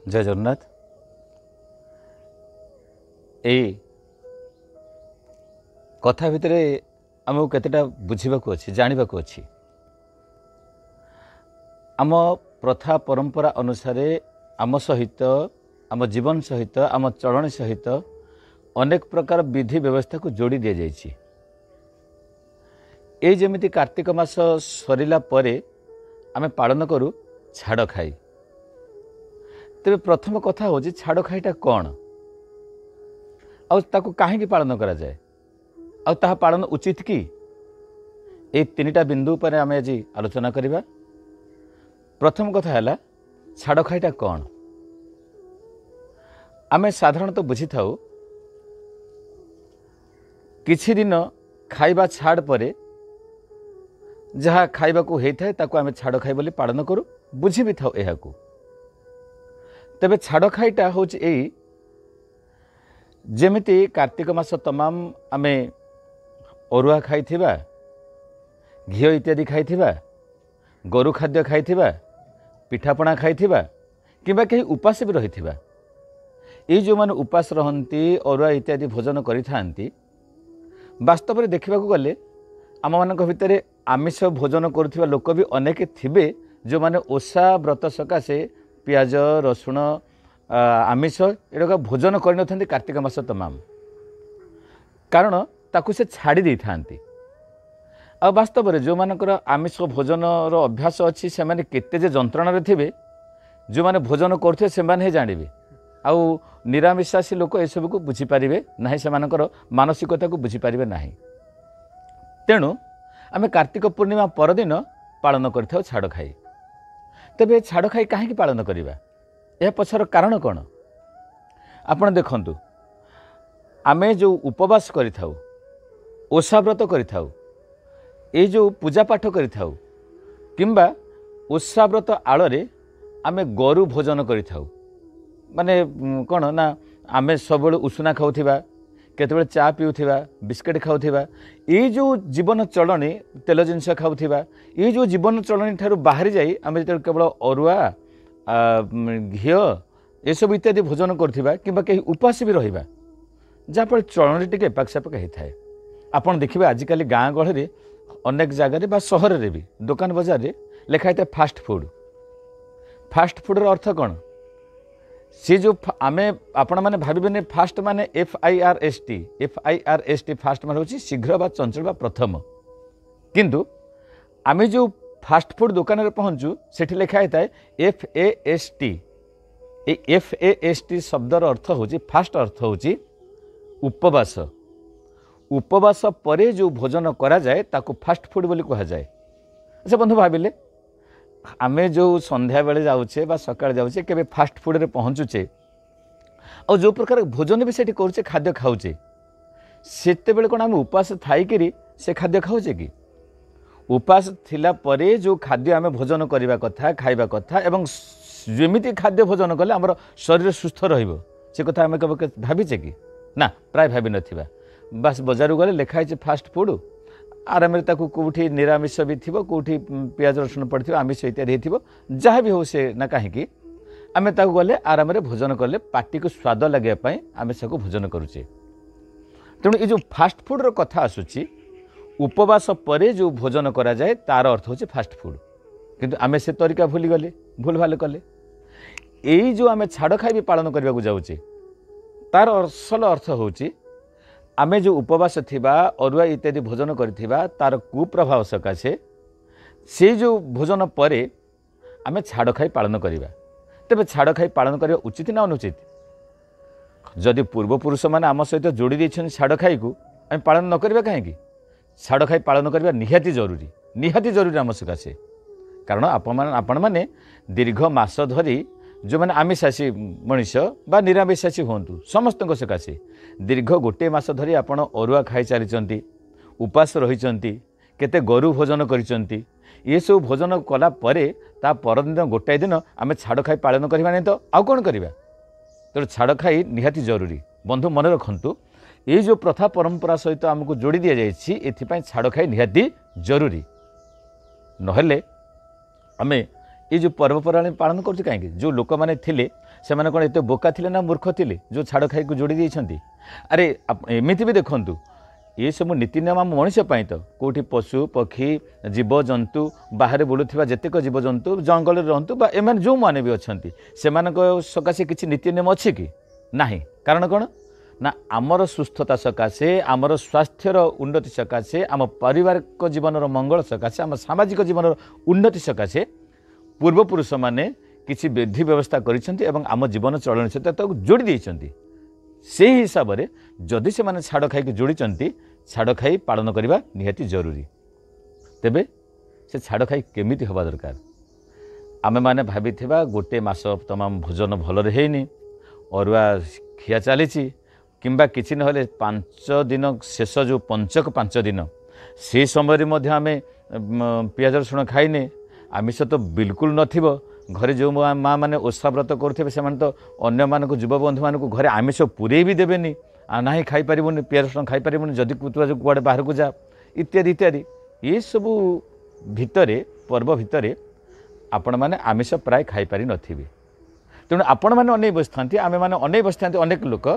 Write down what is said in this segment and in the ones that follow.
जय जगन्नाथ। यही कथा भितर आमको केतेटा बुझा अच्छी जानवा अच्छी आम प्रथा परंपरा अनुसार आम सहित आम जीवन सहित आम चलणी सहित अनेक प्रकार विधि व्यवस्था को जोड़ी दि जाइए। ये जमी कार्तिक मास सरला आम पालन करूँ छाड़ खाई। तेरे प्रथम कथा हूँ छाड़ खाईटा कौन आकु कहीं पालन करा जाए आ पालन उचित कि ये तीनटा बिंदु पर आम आज आलोचना करवा। प्रथम कथा है छाड़ खाईटा कौन। आम साधारणतः बुझी था किछि दिन खाइबा छाड़ परे जहाँ खाइबा को होता है ताको आम छाड़ खाई बोली पालन करूँ बुझी भी था। यह तेबे छाड़ खाईटा हूँ यही जेमिति कार्तिक मास तमाम आमे अरुआ खाई घी इत्यादि खाई गोरु खाद्य खाई पिठापଣା खाई कि कहीं उपास भी रही ये जो मैंने उपास रहती अरुआ इत्यादि भोजन करि वास्तव में देखा गले आम मान भितर आमिष भोजन करुवा लोक भी अनेक थिबे जो माने ओषा व्रत सकाशे पियाज रसुण आमिष एडा भोजन कर कार्तिक मास तमाम कारण ताकू से छाड़ी दे था। आ वास्तव में जो मानकर आमिष भोजन अभ्यास अच्छी से माने केते जे जंत्रणा थे जो माने भोजन करते से माने जानवे आउ निरामिषासी लोक ये सब को बुझीपारे ना से मानसिकता को बुझीपारे ना। तेणु आम कार्तिक पूर्णिमा परदिन पालन कर छाड़ खाई। तेबे छाड़ खाई कहीं पालन करवा यह पछर कारण कौन आपण देखंतु। आमे जो उपवास करिथाउ ओषा व्रत करिथाउ ए जो पूजा पाठ करिथाउ किंबा ओषा व्रत आड़े आमे गोरु भोजन करिथाउ माने कौन ना आमे सब उषुना खाऊथिबा केतबेले चा पिउथिबा बिस्किट खाऊथिबा ये जो जीवन चलनी तेल जिनस खाऊथिबा ये जो जीवन चलनी ठारू बाहरी जाई आमे जते केवल अरुआ घी ये सब इत्यादि भोजन करथिबा किंबा कहीं उपास भी रहिबा जहाँफल चलनी टिके एपाक सेपाक होता है। आपड़ देखिए आजिकल गाँ गहली अनेक जगार बा सहर भी दुकान बजार रे लिखा है फास्ट फूड। फास्ट फूड अर्थ कौन सी जो आम आपण मैंने भावे फास्ट माने FIRST फास्ट मान हूँ शीघ्र बा चंचल बा प्रथम किंतु आम जो फास्ट फूड दुकान रे पहुँचू सेठी लिखा होता है FAST। FAST शब्दर अर्थ हूँ फास्ट अर्थ हूँ उपवास। उपवास परे जो भोजन करा जाए ताको फास्ट फूड बोली कहा जाए। अच्छा बंधु भाविले आमे जो संध्या बेले जाऊे बा सकाळ जाऊे केबे फास्ट फूड रे पहुँचुचे और जो प्रकार भोजन भी सेठी करूचे खाद्य खाऊचे सेते बेले कोन आम उपास थाई से खाद्य खाऊचे कि उपास थिला परे जो खाद्य आम भोजन करने कथा खाइबा कथा एवं जमिति खाद्य भोजन कले आमर शरीर सुस्थ रहिबो से कथा आम कब भाविचे कि ना प्राय भावी नथिबा। बस बजार गले लिखाई फास्ट फूड आराम कौटी निरामिष भी थी कौटी पियाज रसुण पड़े आमिष इत्यादि थी जहाँ भी हो से ना कहीं आम गले आराम भोजन कले पार्टी को स्वाद लगे आम से भोजन करुचे। तेणु ये जो फास्ट फूड कथा आसूची उपवास परे जो भोजन करा जाए तार अर्थ होचे फास्ट फूड किंतु आमे से तरीका भूली गले भूल भाल कले। यही जो आमे छाड़ खाई भी पालन करने को जाऊे तार असल अर्थ होची आमे जो उपवास थिबा अरुआ इत्यादि भोजन करथिबा तार कुप्रभाव सकाशे से जो भोजन परे आमे छाड़ खाई पालन करवा। तेबे छाड़ खाई पालन करवा उचित ना अनुचित। जदि पूर्वपुरुष मैंने आम सहित जोड़ी देछन छाड़ खाई को आम पालन न करवा कहीं छाड़ खाई पालन करवा निहाती जरूरी आम सकाशे। कारण आपण मैंने दीर्घ मास धरी जो मैंने आमिषासी मनीष बा निरामिषासी हूँ समस्त सकाशे दीर्घ गोटे मास धरी आपण अरुआ खाई चली उपास रही केते गोरु भोजन करिसंती ये सब भोजन कला परे ता परदिन गोटाए दिन आम छाड़ खाई पालन करवा नहीं तो आउ कौन करवा। तो छाड़ खाई निहाती जरूरी। बंधु मन रखु ये जो प्रथा परंपरा सहित आमको जोड़ी दि जाए छाड़ खाई निहाती जरूरी नहेले आमे ये जो पर्वपर्वाणी पालन करुँ कहीं जो लोक मैंने थे से कौन एत बोका थे ना मूर्ख थे जो छाड़ खाई को जोड़ी देते अरे एमती भी देखु ये सब नीति नियम आम मनीषपाई तो कौटी पशु पक्षी जीवजंतु बाहर बुलूवा जितेक जीवजंतु जंगल रुहतु एम जो मैंने भी अच्छा से सकाशे किसी नीति नियम अच्छे कि ना कारण कौन ना आमर सुस्थता सकाशे आमर स्वास्थ्यर उन्नति सकाशे आम पारिवारिक जीवन मंगल सकाशे आम सामाजिक जीवन उन्नति सकाशे पूर्वपुरुष माने किसी विधि व्यवस्था आम जीवन चलन सहित जोड़ी देते से हिसाब से जदि से माने छाड़ खाई जोड़ी छाड़ खाई पालन करने निहाती जरूरी तेबे से छाड़ खाई केमिति हवा दरकार आमे माने भाभी गोटे मास तमाम भोजन भलरे हेनी अरुआ खिया चली किंबा किसी नहले 5 दिन शेष जो पंचक 5 दिन से समय आम पियाज रसुण खाइने आमिष तो बिल्कुल नथिबो घरे जो माँ मैंने ओषा व्रत करुवे से तो अन्य मानक युव बंधु मानक घरे आमिष पूरे भी देवेनि ना ही खाई पारिबुनि पियाज रसुण खाई पारिबुनि जदि कुआड़े बाहर को जा इत्यादि इत्यादि ये सबू भितरे पर्व भितरे आपण मैंने आमिष प्राय खाई पारि नथिबे तेणु आपण मैंने अनै बसता आमे मैंने अनै बसता अनेक लोक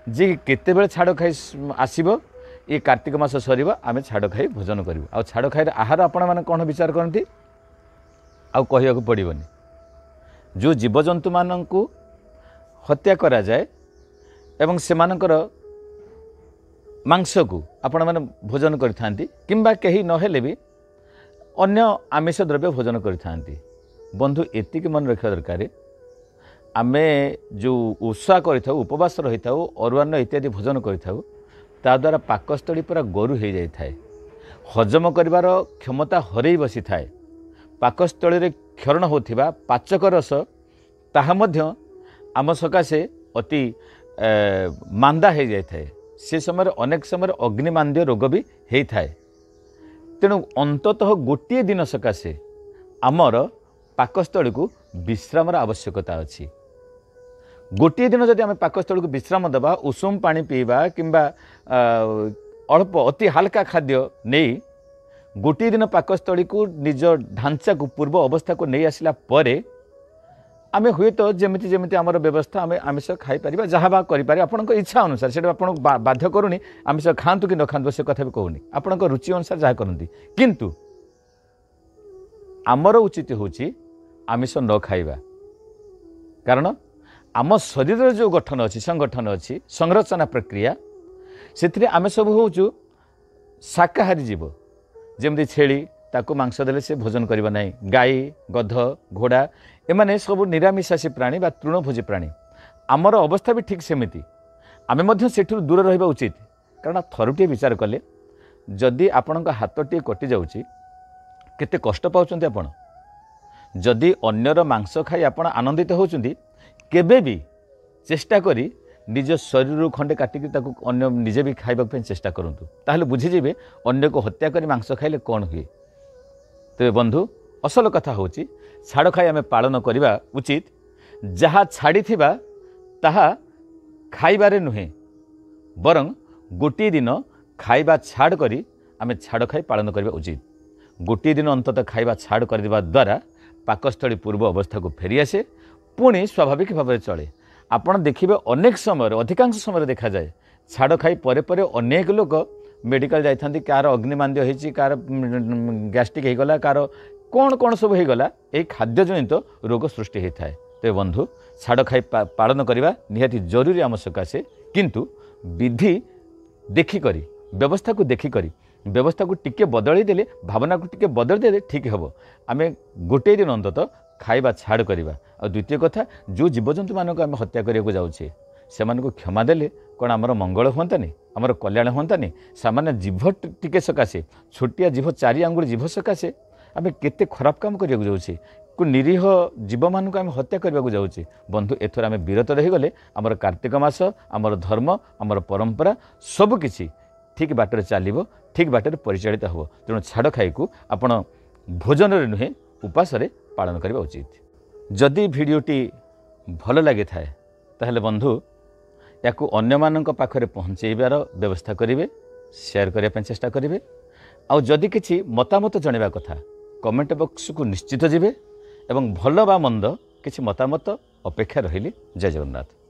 जे केतेबेले छाड़ खाई आसीबो ये कार्तिक मास सरीब आम छाड़ खाई भोजन करूँ आ छाड़ खाई आहार आपण मैंने कौन विचार करती आउ कहवाक पड़ोनी जो जीवजंतु मानू हत्या करा जाए एवं सेमानकर मांस को आपण मैंने भोजन करथांती किंबा कहीं नहेले भी अन्य आमिष द्रव्य भोजन करथांती बंधु एतिक मन रखा दरकार आमे जो ओषा करिथाउ उपवास रही था अरुआन्न इत्यादि भोजन करिथाउ ता द्वारा पाकस्थली पूरा गोरु हो जाए थाए हजम करिवार क्षमता हरई बसी थाए पाकस्थली रे क्षरण होथिबा पाचक रस ताहा मध्य आम सकाशे अति मांदा हो जाए थाए से समय अनेक समय अग्निमांद्य रोग भी होता है तेणु अंततः गोटे दिन सकाशे आमर पाकस्थली को विश्रामर आवश्यकता अच्छी गोटे दिन जदि आम पाकस्थली को विश्राम देवा उषुम पानी पीवा किंबा अल्प अति हाल्का खाद्य नहीं गोटे दिन पाकस्थली को निज ढांचा को पूर्व अवस्था को नहीं आसला परे आमे हुए तो जमिति जमिति आमर व्यवस्था आमे आमिष खाई परिबा जहाँ बा करि पारे आपनक इच्छा अनुसार से आपन बाध्य करूनी आमिष खातु कि न खातु से कथा भी कहूनी आपनक रुचि अनुसार जहाँ करती किंतु आमर उचित होची आमिष न खाइबा कारण आम शरीर जो गठन अच्छी संगठन अच्छी संरचना प्रक्रिया से आम सब हूँ शाकाहारी जीव जमती छेली ताकू मांस देले से भोजन करबा नहीं गाई गध घोड़ा एमाने सब निरामिषासी प्राणी बा तृणभोजी प्राणी आमर अवस्था भी ठीक सेमिति आमे मध्य सेठु दूर रहिबा उचित कारण थरुटे विचार कले जदि आपणक हाथटी कटि जाउची केते कष्ट पाउचंती आपण जदि अन्यर मांस खाई आपण आनंदित होउचंती केबे भी चेष्टा करी निज शरीर खंडे काटिक ताकू अन्य निजे भी खाइबा पे चेष्टा करंतु ताहले बुझीजिबे अन्य को हत्या करी मांस खाइले कौन हुए तेरे बंधु असल कथा होची छाड़ खाई आम पालन करवा उचित जहाँ छाड़ी ताहा खाइबारे नुहे बरं गोटे दिन खाइबा छाड़ करी आम छाड़ खाई पालन करवा उचित गोटे दिन अंततः खाइबा छाड़ करवा द्वारा पाकस्थली पूर्व अवस्था को फेरी आसे पुणी स्वाभाविक भाव में चले आपड़ देखिए अनेक समय अधिकांश समय देखा जाए छाड़ खाई परे परे अनेक लोक मेडिकल जाइथांती कार अग्निमांद्य होइछि कार गैस्ट्रिक होगला कार कौन कौन सब होगला यही खाद्य जनित रोग सृष्टि होता है तो बंधु छाड़ खाई पालन करवा निहाती जरूरी आम सकाशे किंतु विधि देखिकरी व्यवस्था को देखिकरी व्यवस्था को टिके बदली देले भावना को टिके बदल देले ठीक हम आम गोटे दिन अंततः खाइबा छाड़ करवा और द्वितीय कथा जो जीवजंतु मानक आम हत्या करने जाऊे से क्षमा देले कौन आमर मंगल हुआंतानी आमर कल्याण हुआंतानी सामान्य जीभ टिके सकाशे छोटिया जीभ 4 आंगुल जीभ सकाशे आम केते खराब काम करने जाऊे को निरीह जीव मानक आम हत्या करने जाऊे बंधु एथर आम विरत रहीगले आमर कार्तिक मास आमर धर्म आमर परंपरा सबकिछि ठीक बाटर चलो ठीक बाटर परिचालित हो तेणु छाड़ खाई को आपण भोजन नुहे उपास पालन करने उचित जदि भिडियोटी भल लगी थाए ताहले बंधु या अन्य मानक पाखरे पहुँचेबार व्यवस्था करेंगे शेयर करने चेष्टा करेंगे आउ जदि किसी मतामत जनवा कथा कमेंट बॉक्स को निश्चित जीवे ଏବଂ ଭଲ ବା ମନ୍ଦ କିଛି ମତାମତ ଅପେକ୍ଷା ରହିଲି। ଜୟ ଜଗନ୍ନାଥ।